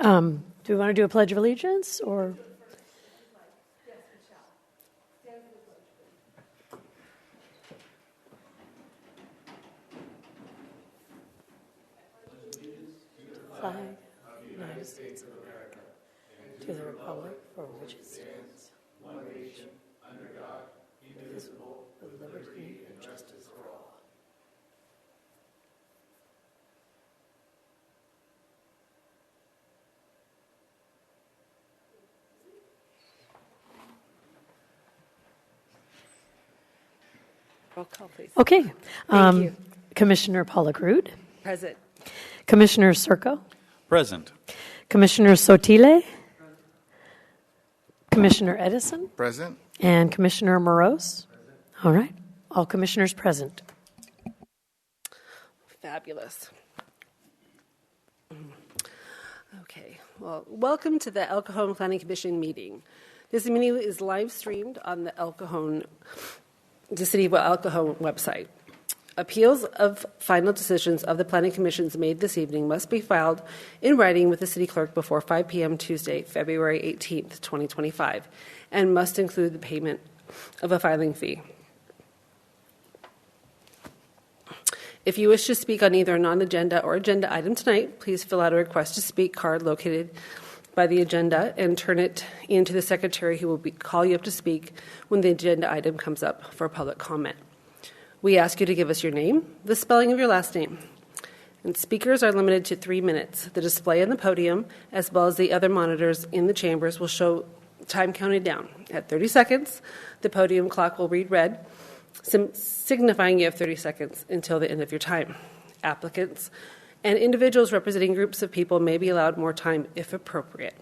Do we want to do a Pledge of Allegiance or? Flag of the United States of America, to the republic for which it stands, one nation, under God, indivisible, with liberty and justice for all. Roll call, please. Okay. Thank you. Commissioner Pollock-Root. Present. Commissioner Circo. Present. Commissioner Sotile. Commissioner Edison. Present. And Commissioner Morose. All right. All commissioners present. Fabulous. Okay. Well, welcome to the El Cajon Planning Commission meeting. This meeting is live streamed on the City of El Cajon website. Appeals of final decisions of the Planning Commissions made this evening must be filed in writing with the City Clerk before 5 p.m. Tuesday, February 18th, 2025, and must include the payment of a filing fee. If you wish to speak on either a non-agenda or agenda item tonight, please fill out a request to speak card located by the agenda and turn it into the secretary, who will call you up to speak when the agenda item comes up for public comment. We ask you to give us your name, the spelling of your last name. And speakers are limited to 3 minutes. The display on the podium, as well as the other monitors in the chambers, will show time counted down. At 30 seconds, the podium clock will read red, signifying you have 30 seconds until the end of your time. Applicants and individuals representing groups of people may be allowed more time if appropriate.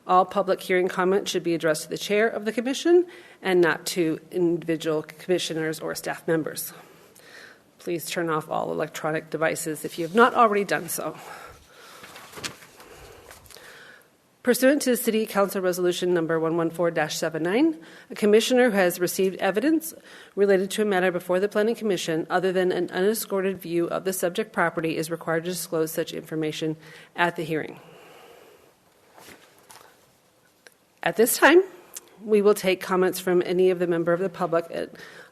All public hearing comments should be addressed to the chair of the commission and not to individual commissioners or staff members. Please turn off all electronic devices if you have not already done so. Pursuant to the City Council Resolution number 114-79, a commissioner who has received evidence related to a matter before the Planning Commission other than an unescorted view of the subject property is required to disclose such information at the hearing. At this time, we will take comments from any of the member of the public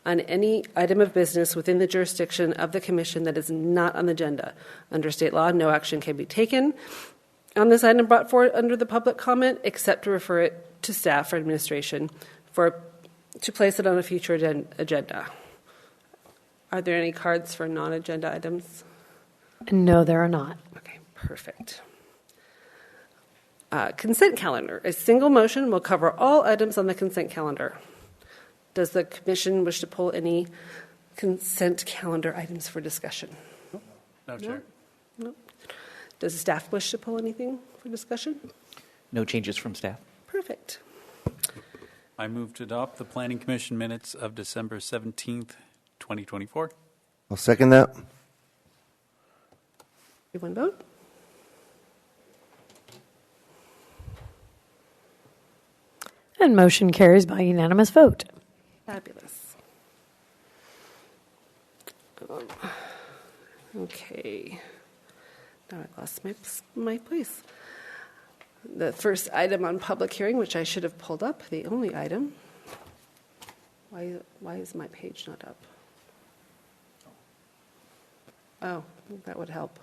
on any item of business within the jurisdiction of the Commission that is not on the agenda. Under state law, no action can be taken on this item brought forward under the public comment, except to refer it to staff or administration to place it on a future agenda. Are there any cards for non-agenda items? No, there are not. Okay, perfect. Consent calendar. A single motion will cover all items on the consent calendar. Does the commission wish to pull any consent calendar items for discussion? No, Chair. No. Does the staff wish to pull anything for discussion? No changes from staff. Perfect. I move to adopt the Planning Commission minutes of December 17th, 2024. I'll second that. Everyone vote? And motion carries by unanimous vote. Fabulous. Okay. Now I lost my place. The first item on public hearing, which I should have pulled up, the only item. Why is my page not up? Oh, that would help.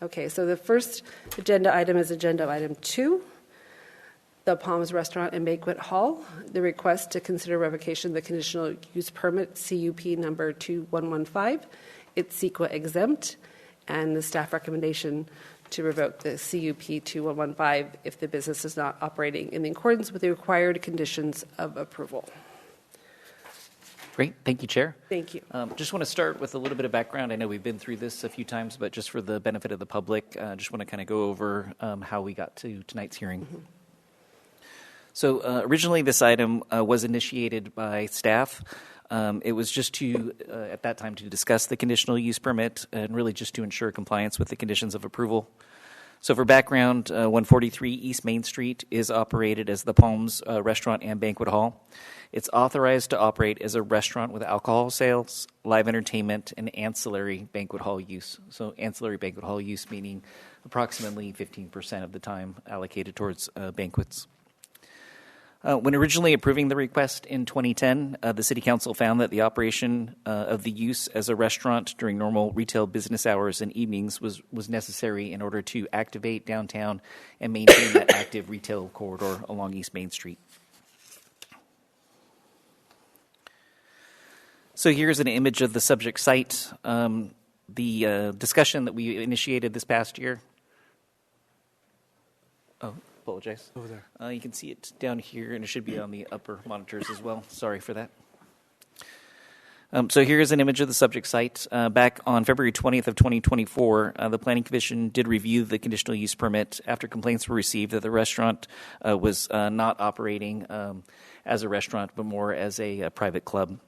Okay, so the first agenda item is agenda item 2. The Palms Restaurant and Banquet Hall, the request to consider revocation of the conditional use permit CUP number 2115. It's CEQA exempt, and the staff recommendation to revoke the CUP 2115 if the business is not operating in accordance with the required conditions of approval. Great. Thank you, Chair. Thank you. Just want to start with a little bit of background. I know we've been through this a few times, but just for the benefit of the public, just want to kind of go over how we got to tonight's hearing. Mm-hmm. So originally this item was initiated by staff. It was just to, at that time, to discuss the conditional use permit and really just to ensure compliance with the conditions of approval. So for background, 143 East Main Street is operated as the Palms Restaurant and Banquet Hall. It's authorized to operate as a restaurant with alcohol sales, live entertainment, and ancillary banquet hall use. So ancillary banquet hall use meaning approximately 15% of the time allocated towards banquets. When originally approving the request in 2010, the City Council found that the operation of the use as a restaurant during normal retail business hours and evenings was necessary in order to activate downtown and maintain that active retail corridor along East Main Street. So here's an image of the subject site. The discussion that we initiated this past year. Oh, apologize. Over there. You can see it down here, and it should be on the upper monitors as well. Sorry for that. So here's an image of the subject site. Back on February 20th of 2024, the Planning Commission did review the conditional use permit after complaints were received that the restaurant was not operating as a restaurant, but more as a private club.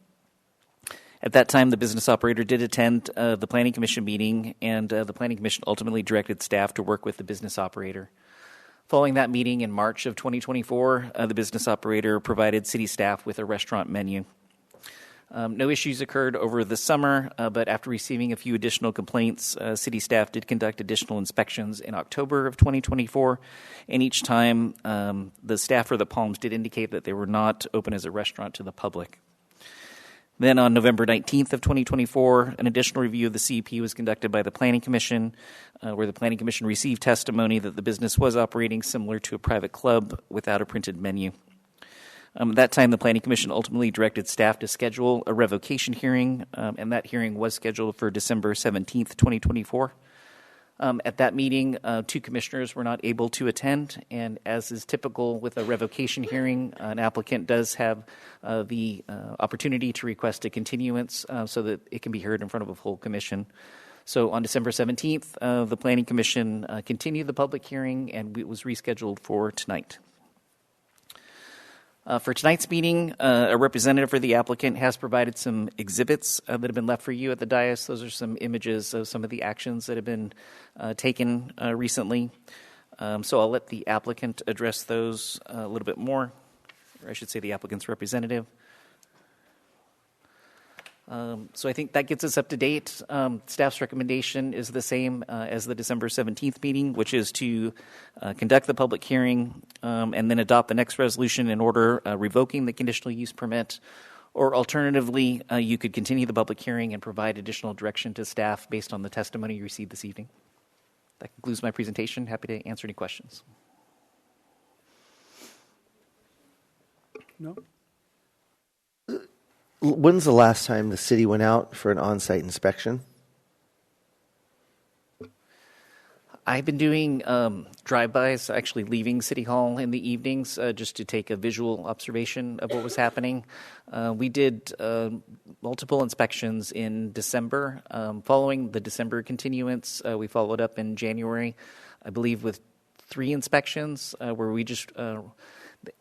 At that time, the business operator did attend the Planning Commission meeting, and the Planning Commission ultimately directed staff to work with the business operator. Following that meeting in March of 2024, the business operator provided city staff with a restaurant menu. No issues occurred over the summer, but after receiving a few additional complaints, city staff did conduct additional inspections in October of 2024, and each time the staff for the Palms did indicate that they were not open as a restaurant to the public. Then on November 19th of 2024, an additional review of the CUP was conducted by the Planning Commission, where the Planning Commission received testimony that the business was operating similar to a private club without a printed menu. At that time, the Planning Commission ultimately directed staff to schedule a revocation hearing, and that hearing was scheduled for December 17th, 2024. At that meeting, 2 commissioners were not able to attend, and as is typical with a revocation hearing, an applicant does have the opportunity to request a continuance so that it can be heard in front of a full commission. So on December 17th, the Planning Commission continued the public hearing, and it was rescheduled for tonight. For tonight's meeting, a representative for the applicant has provided some exhibits that have been left for you at the dais. Those are some images of some of the actions that have been taken recently. So I'll let the applicant address those a little bit more, or I should say the applicant's representative. So I think that gets us up to date. Staff's recommendation is the same as the December 17th meeting, which is to conduct the public hearing and then adopt the next resolution in order revoking the conditional use permit. Or alternatively, you could continue the public hearing and provide additional direction to staff based on the testimony you received this evening. That concludes my presentation. Happy to answer any questions. No? When's the last time the city went out for an on-site inspection? I've been doing drive-bys, actually leaving City Hall in the evenings just to take a visual observation of what was happening. We did multiple inspections in December. Following the December continuance, we followed up in January, I believe, with 3 inspections where we just...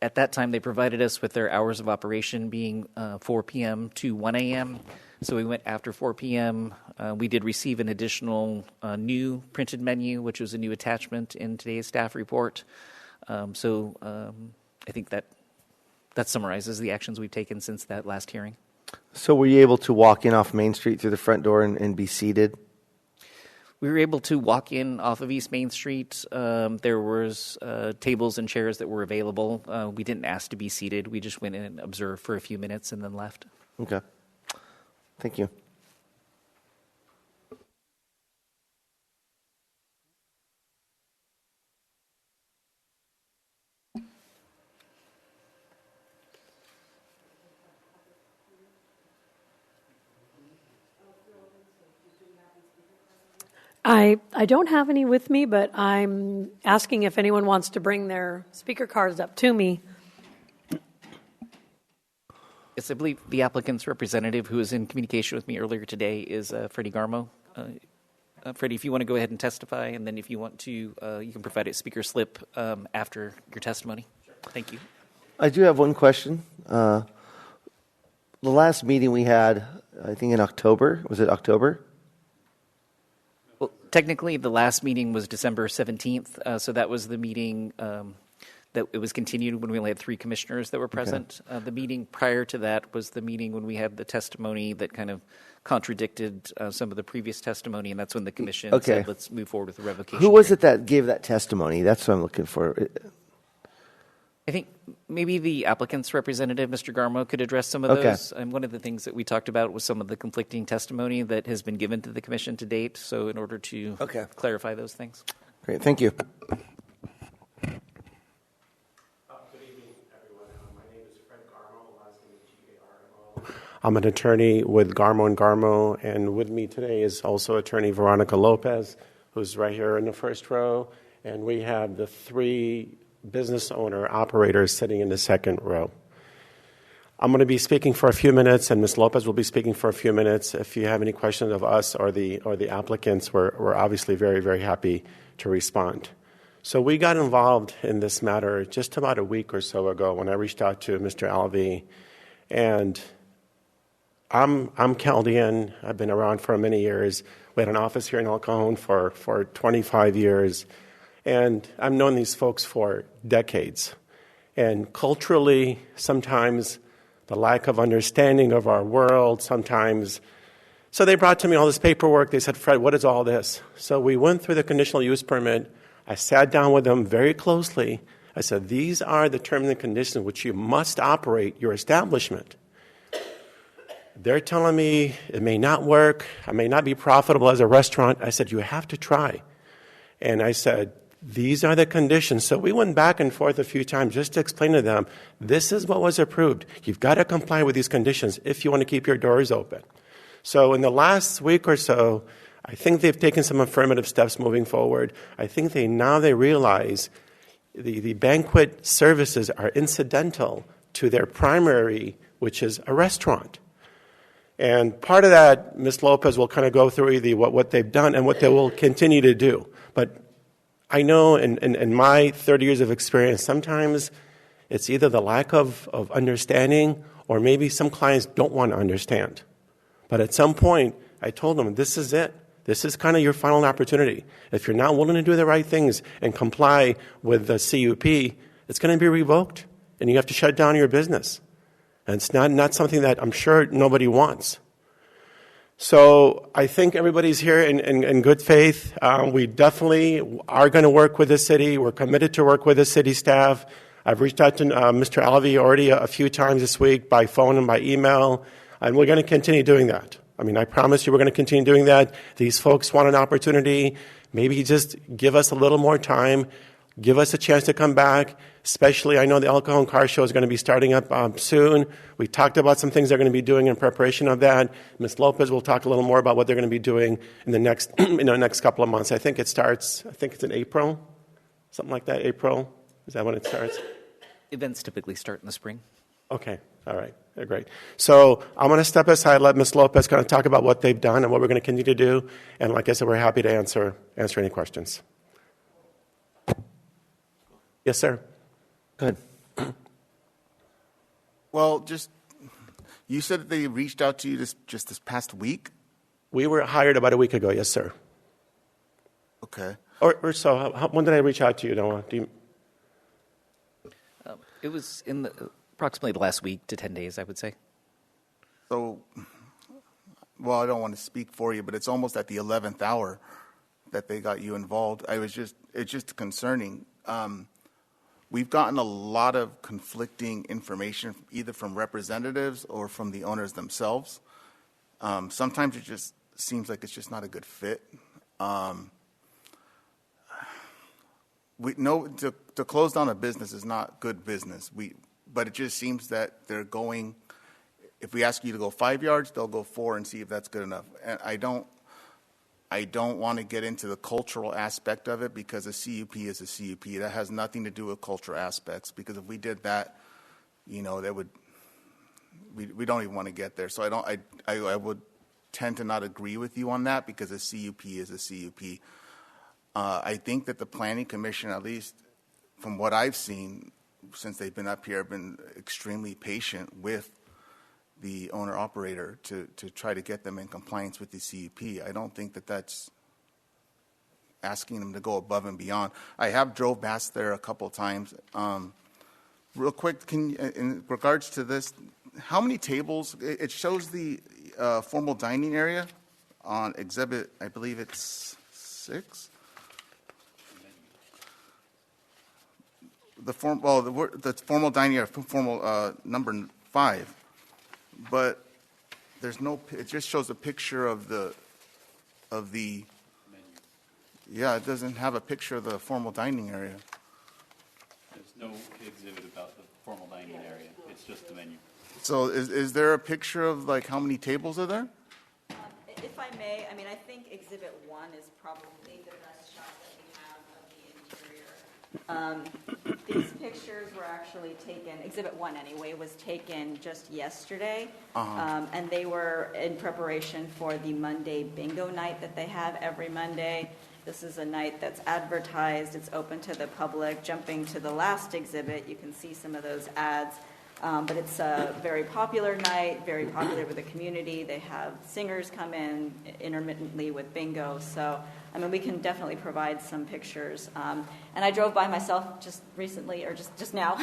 At that time, they provided us with their hours of operation being 4 p.m. to 1 a.m. So we went after 4 p.m. We did receive an additional new printed menu, which was a new attachment in today's staff report. So I think that summarizes the actions we've taken since that last hearing. So were you able to walk in off Main Street through the front door and be seated? We were able to walk in off of East Main Street. There was tables and chairs that were available. We didn't ask to be seated. We just went in and observed for a few minutes and then left. Okay. Thank you. I don't have any with me, but I'm asking if anyone wants to bring their speaker cards up to me. Yes, I believe the applicant's representative who was in communication with me earlier today is Freddie Garmo. Freddie, if you want to go ahead and testify, and then if you want to, you can provide a speaker slip after your testimony. Thank you. I do have one question. The last meeting we had, I think in October, was it October? Well, technically, the last meeting was December 17th, so that was the meeting that it was continued when we only had 3 commissioners that were present. The meeting prior to that was the meeting when we had the testimony that kind of contradicted some of the previous testimony, and that's when the commission said, let's move forward with the revocation. Who was it that gave that testimony? That's what I'm looking for. I think maybe the applicant's representative, Mr. Garmo, could address some of those. And one of the things that we talked about was some of the conflicting testimony that has been given to the commission to date. So in order to clarify those things. Great, thank you. Good evening, everyone. My name is Fred Garmo. Last name is Garmo. I'm an attorney with Garmo and Garmo, and with me today is also attorney Veronica Lopez, who's right here in the first row, and we have the 3 business owner operators sitting in the second row. I'm going to be speaking for a few minutes, and Ms. Lopez will be speaking for a few minutes. If you have any questions of us or the applicants, we're obviously very, very happy to respond. So we got involved in this matter just about a week or so ago when I reached out to Mr. Alvey, and I'm Chaldean. I've been around for many years. We had an office here in El Cajon for 25 years. And I've known these folks for decades. And culturally, sometimes the lack of understanding of our world, sometimes. So they brought to me all this paperwork. They said, Fred, what is all this? So we went through the conditional use permit. I sat down with them very closely. I said, these are the terms and conditions which you must operate your establishment. They're telling me it may not work. I may not be profitable as a restaurant. I said, you have to try. And I said, these are the conditions. So we went back and forth a few times just to explain to them, this is what was approved. You've got to comply with these conditions if you want to keep your doors open. So in the last week or so, I think they've taken some affirmative steps moving forward. I think they realize the banquet services are incidental to their primary, which is a restaurant. And part of that, Ms. Lopez will kind of go through either what they've done and what they will continue to do. But I know in my 30 years of experience, sometimes it's either the lack of understanding or maybe some clients don't want to understand. But at some point, I told them, this is it. This is kind of your final opportunity. If you're not willing to do the right things and comply with the CUP, it's going to be revoked, and you have to shut down your business. And it's not something that I'm sure nobody wants. So I think everybody's here in good faith. We definitely are going to work with the city. We're committed to work with the city staff. I've reached out to Mr. Alvey already a few times this week by phone and by email, and we're going to continue doing that. I mean, I promise you we're going to continue doing that. These folks want an opportunity. Maybe just give us a little more time. Give us a chance to come back. Especially, I know the El Cajon Car Show is going to be starting up soon. We talked about some things they're going to be doing in preparation of that. Ms. Lopez will talk a little more about what they're going to be doing in the next couple of months. I think it's in April, something like that. April, is that when it starts? Events typically start in the spring. Okay, all right, great. So I'm going to step aside, let Ms. Lopez kind of talk about what they've done and what we're going to continue to do. And like I said, we're happy to answer any questions. Yes, sir. Good. Well, you said that they reached out to you just this past week? We were hired about a week ago, yes, sir. Okay. Or so. When did I reach out to you, Noah? It was in approximately the last week to 10 days, I would say. So, well, I don't want to speak for you, but it's almost at the 11th hour that they got you involved. It's just concerning. We've gotten a lot of conflicting information, either from representatives or from the owners themselves. Sometimes it just seems like it's just not a good fit. We know to close down a business is not good business. But it just seems that they're going. If we ask you to go 5 yards, they'll go 4 and see if that's good enough. And I don't want to get into the cultural aspect of it because a CUP is a CUP. That has nothing to do with cultural aspects. Because if we did that, that would. We don't even want to get there. So I would tend to not agree with you on that because a CUP is a CUP. I think that the Planning Commission, at least from what I've seen since they've been up here, have been extremely patient with the owner-operator to try to get them in compliance with the CUP. I don't think that's asking them to go above and beyond. I have drove past there a couple times. Real quick, in regards to this, how many tables? It shows the formal dining area on exhibit, I believe it's 6. The formal dining area, formal number 5, but there's no. It just shows a picture of the. Yeah, it doesn't have a picture of the formal dining area. There's no exhibit about the formal dining area. It's just the menu. So is there a picture of like how many tables are there? If I may, I mean, I think Exhibit 1 is probably the best shot that we have of the interior. These pictures were actually taken, Exhibit 1 anyway, was taken just yesterday, and they were in preparation for the Monday bingo night that they have every Monday. This is a night that's advertised. It's open to the public. Jumping to the last exhibit, you can see some of those ads. But it's a very popular night, very popular with the community. They have singers come in intermittently with bingo. So, I mean, we can definitely provide some pictures. And I drove by myself just recently, or just now.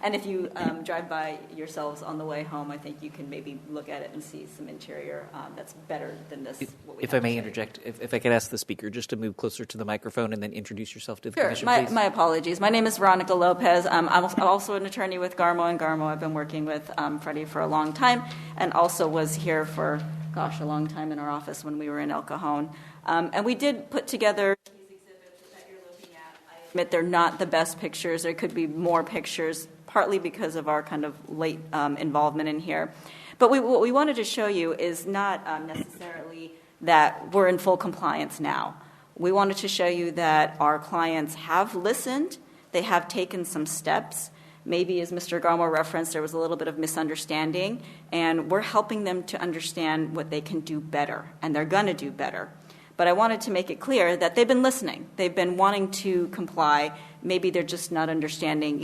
And if you drive by yourselves on the way home, I think you can maybe look at it and see some interior that's better than this. If I may interject, if I could ask the speaker just to move closer to the microphone and then introduce yourself to the commission, please. My apologies. My name is Veronica Lopez. I'm also an attorney with Garmo and Garmo. I've been working with Freddie for a long time, and also was here for, a long time in our office when we were in El Cajon. And we did put together these exhibits that you're looking at. I admit they're not the best pictures. There could be more pictures, partly because of our kind of late involvement in here. But what we wanted to show you is not necessarily that we're in full compliance now. We wanted to show you that our clients have listened. They have taken some steps. Maybe, as Mr. Garmo referenced, there was a little bit of misunderstanding, and we're helping them to understand what they can do better, and they're going to do better. But I wanted to make it clear that they've been listening. They've been wanting to comply. Maybe they're just not understanding,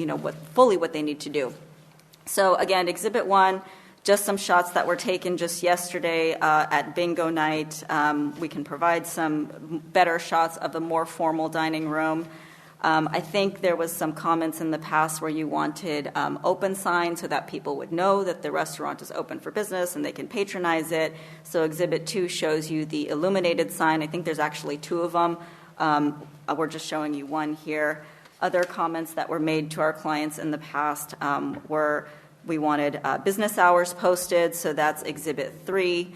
fully what they need to do. So again, Exhibit 1, just some shots that were taken just yesterday at bingo night. We can provide some better shots of the more formal dining room. I think there was some comments in the past where you wanted open signs so that people would know that the restaurant is open for business and they can patronize it. So Exhibit 2 shows you the illuminated sign. I think there's actually 2 of them. We're just showing you one here. Other comments that were made to our clients in the past were we wanted business hours posted, so that's Exhibit 3.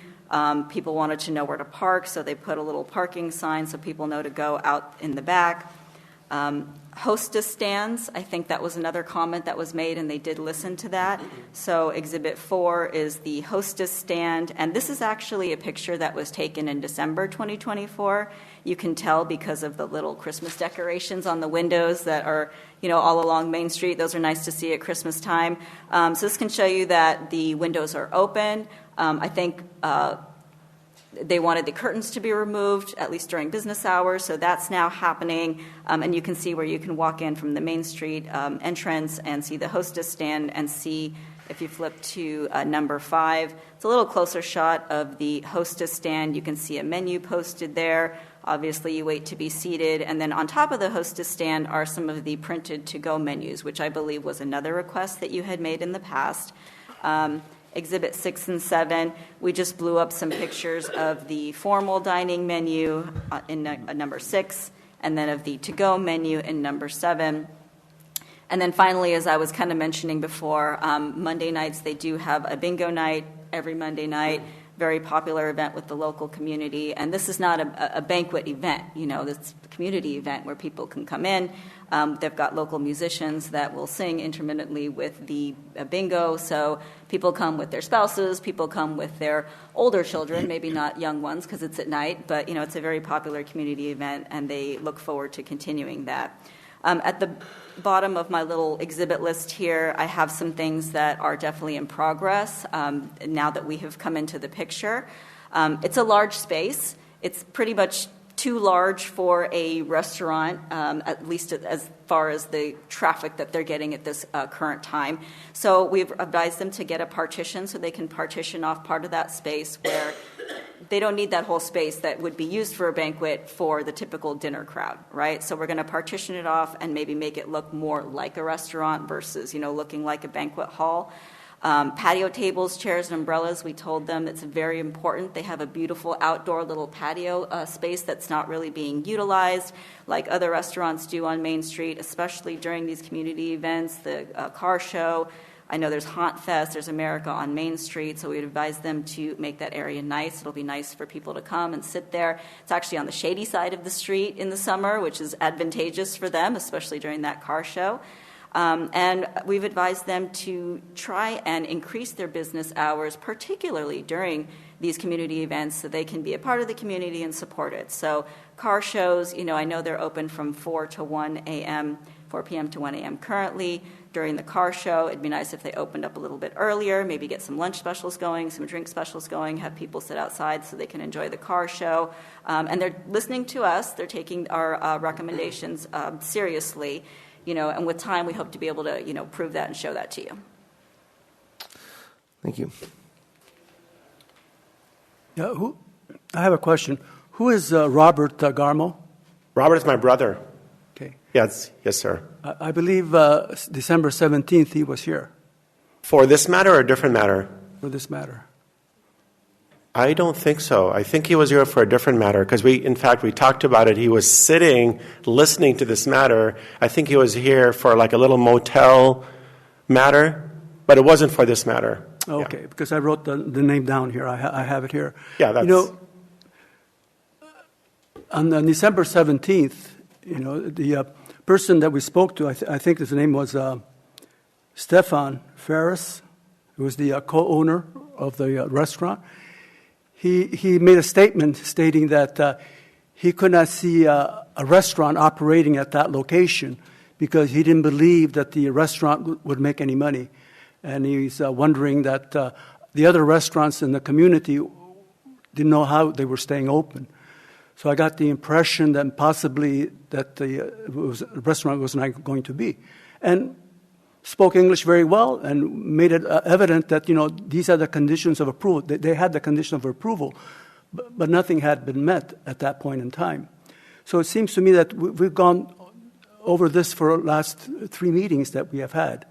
People wanted to know where to park, so they put a little parking sign so people know to go out in the back. Hostess stands, I think that was another comment that was made, and they did listen to that. So Exhibit 4 is the hostess stand, and this is actually a picture that was taken in December 2024. You can tell because of the little Christmas decorations on the windows that are, all along Main Street. Those are nice to see at Christmas time. So this can show you that the windows are open. I think they wanted the curtains to be removed, at least during business hours, so that's now happening. And you can see where you can walk in from the Main Street entrance and see the hostess stand and see, if you flip to number 5, it's a little closer shot of the hostess stand. You can see a menu posted there. Obviously, you wait to be seated. And then on top of the hostess stand are some of the printed to-go menus, which I believe was another request that you had made in the past. Exhibit 6 and 7, we just blew up some pictures of the formal dining menu in number 6, and then of the to-go menu in number 7. And then finally, as I was kind of mentioning before, Monday nights they do have a bingo night every Monday night, very popular event with the local community. And this is not a banquet event, it's a community event where people can come in. They've got local musicians that will sing intermittently with the bingo. So people come with their spouses, people come with their older children, maybe not young ones because it's at night, but it's a very popular community event, and they look forward to continuing that. At the bottom of my little exhibit list here, I have some things that are definitely in progress now that we have come into the picture. It's a large space. It's pretty much too large for a restaurant, at least as far as the traffic that they're getting at this current time. So we've advised them to get a partition so they can partition off part of that space where they don't need that whole space that would be used for a banquet for the typical dinner crowd, right? So we're going to partition it off and maybe make it look more like a restaurant versus, looking like a banquet hall. Patio tables, chairs, and umbrellas, we told them it's very important. They have a beautiful outdoor little patio space that's not really being utilized like other restaurants do on Main Street, especially during these community events, the car show. I know there's Haunt Fest, there's America on Main Street, so we would advise them to make that area nice. It'll be nice for people to come and sit there. It's actually on the shady side of the street in the summer, which is advantageous for them, especially during that car show. And we've advised them to try and increase their business hours, particularly during these community events, so they can be a part of the community and support it. So car shows, I know they're open from 4 p.m. to 1 a.m. currently. During the car show, it'd be nice if they opened up a little bit earlier, maybe get some lunch specials going, some drink specials going, have people sit outside so they can enjoy the car show. And they're listening to us. They're taking our recommendations seriously. And with time, we hope to be able to, prove that and show that to you. Thank you. Yeah, I have a question. Who is Robert Garmo? Robert is my brother. Okay. Yes, sir. I believe December 17th he was here For this matter or a different matter? for this matter. I don't think so. I think he was here for a different matter because we talked about it. He was sitting, listening to this matter. I think he was here for like a little motel matter, but it wasn't for this matter. Okay, Yeah. because I wrote the name down here. I have it here. Yeah, that's... On December 17th, the person that we spoke to, I think his name was Stefan Ferris, who was the co-owner of the restaurant. He made a statement stating that he could not see a restaurant operating at that location because he didn't believe that the restaurant would make any money. And he's wondering that the other restaurants in the community didn't know how they were staying open. So I got the impression that possibly that the restaurant was not going to be. And spoke English very well and made it evident that, these are the conditions of approval. They had the condition of approval, but nothing had been met at that point in time. So it seems to me that we've gone over this for the last 3 meetings that we have had.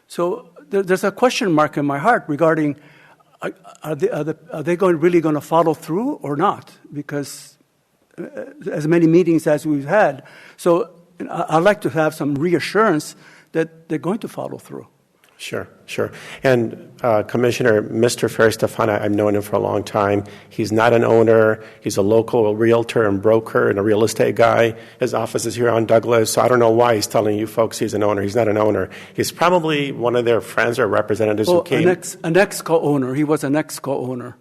So there's a question mark in my heart regarding are they really going to follow through or not? Because as many meetings as we've had. So I'd like to have some reassurance that they're going to follow through. Sure. And Commissioner, Mr. Ferris-Stefan, I've known him for a long time. He's not an owner. He's a local realtor and broker and a real estate guy. His office is here on Douglas, so I don't know why he's telling you folks he's an owner. He's not an owner. He's probably one of their friends or representatives who came. An ex-co-owner. He was an ex-co-owner.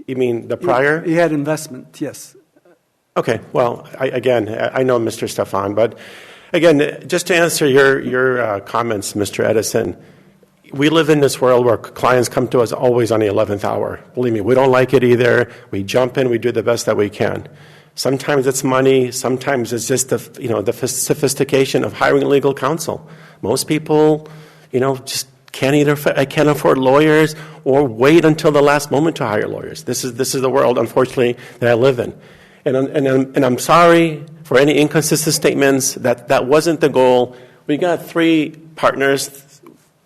You mean the prior? He had investment, yes. Okay, well, I know Mr. Stefan, but again, just to answer your comments, Mr. Edison, we live in this world where clients come to us always on the 11th hour. Believe me, we don't like it either. We jump in, we do the best that we can. Sometimes it's money, sometimes it's just the sophistication of hiring legal counsel. Most people, just can't afford lawyers or wait until the last moment to hire lawyers. This is the world, unfortunately, that I live in. And I'm sorry for any inconsistent statements. That wasn't the goal. We got 3 partners.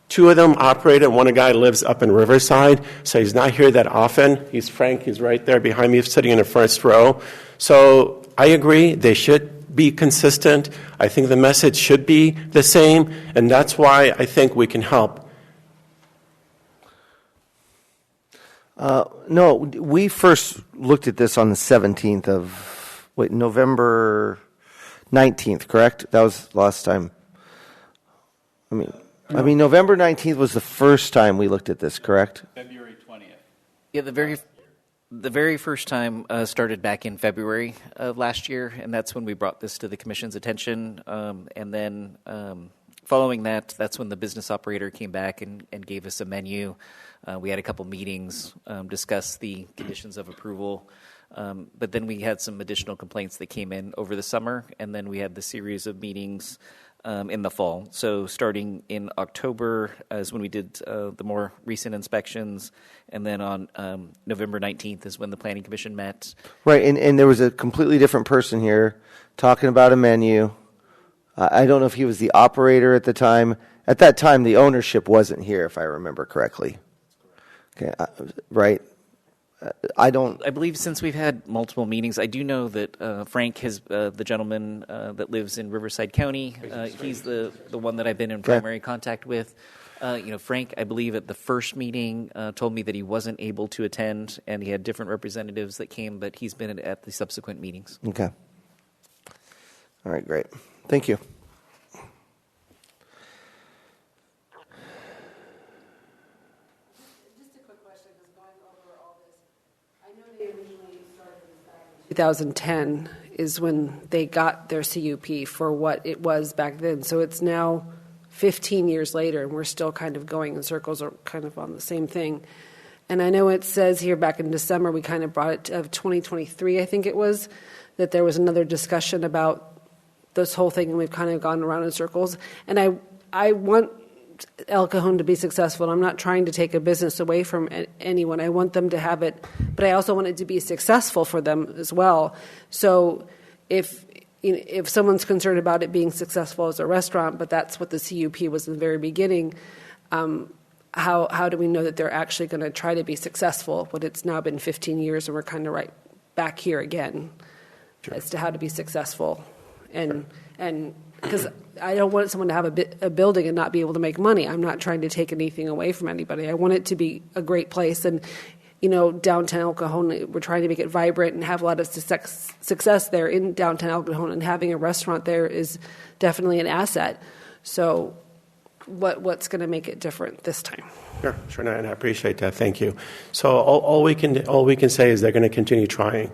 2 of them operate, and one guy lives up in Riverside, so he's not here that often. He's Frank. He's right there behind me, sitting in the first row. So I agree. They should be consistent. I think the message should be the same, and that's why I think we can help. No, we first looked at this on the 17th of, November 19th, correct? That was last time. I mean, November 19th was the first time we looked at this, correct? February 20th. Yeah, the very first time started back in February of last year, and that's when we brought this to the Commission's attention. And then following that, that's when the business operator came back and gave us a menu. We had a couple meetings, discussed the conditions of approval. But then we had some additional complaints that came in over the summer, and then we had the series of meetings in the fall. So starting in October is when we did the more recent inspections, and then on November 19th is when the Planning Commission met. Right, and there was a completely different person here talking about a menu. I don't know if he was the operator at the time. At that time, the ownership wasn't here, if I remember correctly. Okay, right. I believe since we've had multiple meetings, I do know that Frank, the gentleman that lives in Riverside County, he's the one that I've been in primary contact with. Frank, I believe at the first meeting told me that he wasn't able to attend, and he had different representatives that came, but he's been at the subsequent meetings. Okay. All right, great. Thank you. Just a quick question, because going over all this, I know they originally started this back in 2010 is when they got their CUP for what it was back then. So it's now 15 years later, and we're still kind of going in circles or kind of on the same thing. And I know it says here back in December, we kind of brought it of 2023, I think it was, that there was another discussion about this whole thing, and we've kind of gone around in circles. And I want El Cajon to be successful. And I'm not trying to take a business away from anyone. I want them to have it, but I also want it to be successful for them as well. So if someone's concerned about it being successful as a restaurant, but that's what the CUP was in the very beginning, how do we know that they're actually going to try to be successful when it's now been 15 years and we're kind of right back here again as to how to be successful? And because I don't want someone to have a building and not be able to make money. I'm not trying to take anything away from anybody. I want it to be a great place. And, downtown El Cajon, we're trying to make it vibrant and have a lot of success there in downtown El Cajon. And having a restaurant there is definitely an asset. So what's going to make it different this time? Sure, and I appreciate that. Thank you. So all we can say is they're going to continue trying.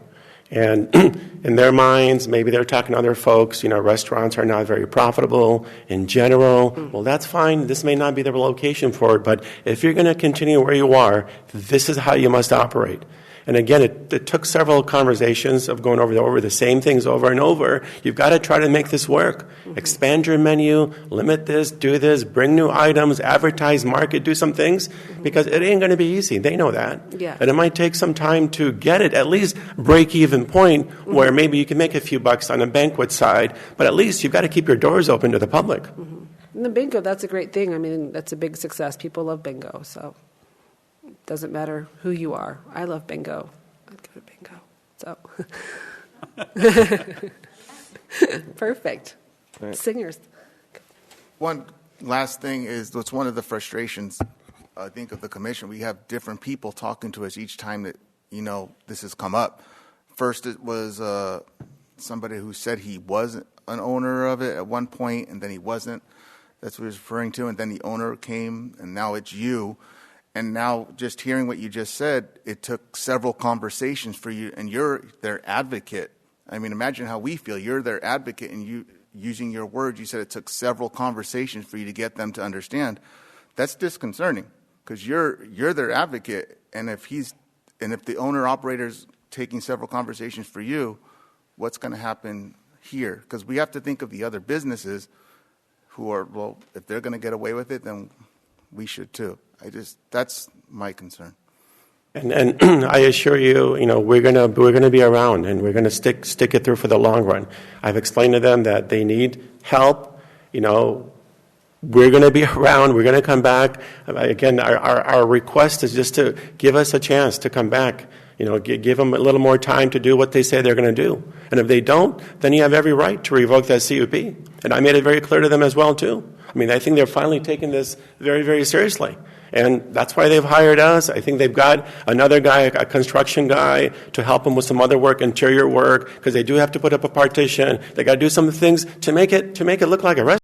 And in their minds, maybe they're talking to other folks, restaurants are not very profitable in general. Well, that's fine. This may not be the location for it, but if you're going to continue where you are, this is how you must operate. And again, it took several conversations of going over the same things over and over. You've got to try to make this work. Expand your menu, limit this, do this, bring new items, advertise, market, do some things, because it ain't going to be easy. They know that. Yeah. And it might take some time to get it, at least break-even point where maybe you can make a few bucks on the banquet side, but at least you've got to keep your doors open to the public. And the bingo, that's a great thing. I mean, that's a big success. People love bingo, so it doesn't matter who you are. I love bingo. I'd go to bingo. So perfect. Right. Singers. One last thing is what's one of the frustrations, I think, of the commission. We have different people talking to us each time that, this has come up. First, it was somebody who said he was an owner of it at one point, and then he wasn't. That's what he was referring to. And then the owner came, and now it's you. And now, just hearing what you just said, it took several conversations for you, and you're their advocate. I mean, imagine how we feel. You're their advocate, and you, using your words, you said it took several conversations for you to get them to understand. That's disconcerting, because you're their advocate, and if the owner operator's taking several conversations for you, what's going to happen here? Because we have to think of the other businesses who are, well, if they're going to get away with it, then we should too. That's my concern. And I assure you, we're gonna be around, and we're gonna stick it through for the long run. I've explained to them that they need help. We're gonna be around. We're gonna come back. Again, our request is just to give us a chance to come back. Give them a little more time to do what they say they're going to do. And if they don't, then you have every right to revoke that CUP. And I made it very clear to them as well too. I think they're finally taking this very, very seriously. And that's why they've hired us. I think they've got another guy, a construction guy, to help them with some other work, interior work, because they do have to put up a partition. They got to do some things to make it look like a restaurant.